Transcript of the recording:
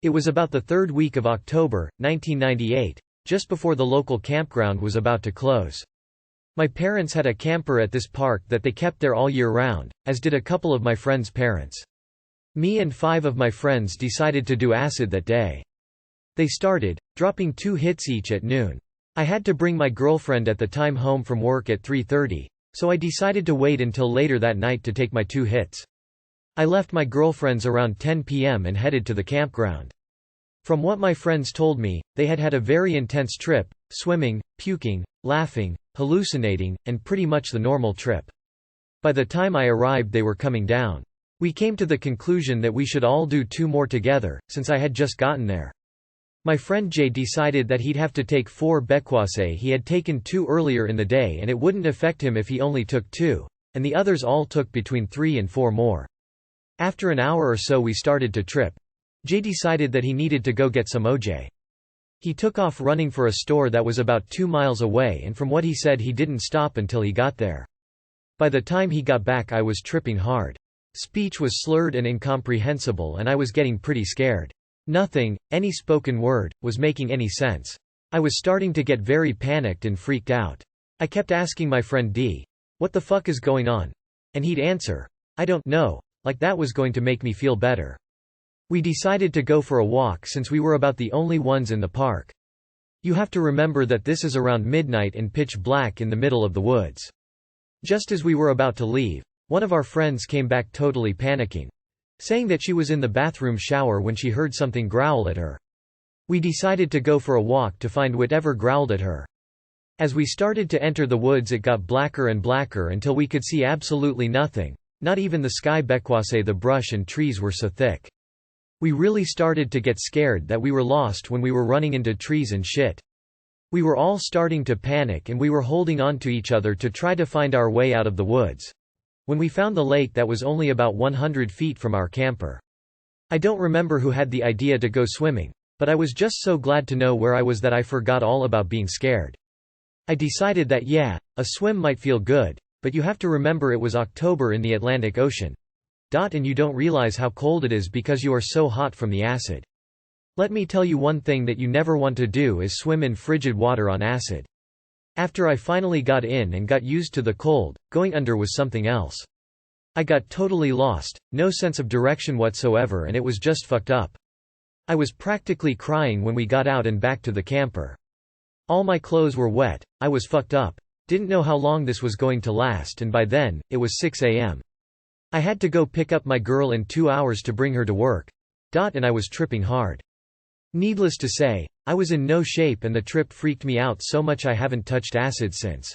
It was about the third week of October, 1998, just before the local campground was about to close. My parents had a camper at this park that they kept there all year round, as did a couple of my friends' parents. Me and 5 of my friends decided to do acid that day. They started, dropping 2 hits each at noon. I had to bring my girlfriend at the time home from work at 3:30, so I decided to wait until later that night to take my 2 hits. I left my girlfriends around 10 p.m. and headed to the campground. From what my friends told me, they had had a very intense trip, swimming, puking, laughing, hallucinating, and pretty much the normal trip. By the time I arrived they were coming down. We came to the conclusion that we should all do 2 more together, since I had just gotten there. My friend Jay decided that he'd have to take 4 Bekwase. He had taken 2 earlier in the day and it wouldn't affect him if he only took 2, and the others all took between 3 and 4 more. After an hour or so we started to trip. Jay decided that he needed to go get some OJ. He took off running for a store that was about 2 miles away, and from what he said he didn't stop until he got there. By the time he got back I was tripping hard. Speech was slurred and incomprehensible and I was getting pretty scared. Nothing, any spoken word, was making any sense. I was starting to get very panicked and freaked out. I kept asking my friend D, "What the fuck is going on?" And he'd answer, "I don't know," like that was going to make me feel better. We decided to go for a walk since we were about the only ones in the park. You have to remember that this is around midnight and pitch black in the middle of the woods. Just as we were about to leave, one of our friends came back totally panicking, saying that she was in the bathroom shower when she heard something growl at her. We decided to go for a walk to find whatever growled at her. As we started to enter the woods it got blacker and blacker until we could see absolutely nothing, not even the sky. Bekwase, the brush and trees were so thick. We really started to get scared that we were lost when we were running into trees and shit. We were all starting to panic and we were holding on to each other to try to find our way out of the woods. When we found the lake that was only about 100 feet from our camper. I don't remember who had the idea to go swimming, but I was just so glad to know where I was that I forgot all about being scared. I decided that yeah, a swim might feel good, but you have to remember it was October in the Atlantic Ocean. And you don't realize how cold it is because you are so hot from the acid. Let me tell you one thing that you never want to do is swim in frigid water on acid. After I finally got in and got used to the cold, going under was something else. I got totally lost, no sense of direction whatsoever, and it was just fucked up. I was practically crying when we got out and back to the camper. All my clothes were wet, I was fucked up, didn't know how long this was going to last, and by then, it was 6 a.m. I had to go pick up my girl in 2 hours to bring her to work. And I was tripping hard. Needless to say, I was in no shape and the trip freaked me out so much I haven't touched acid since.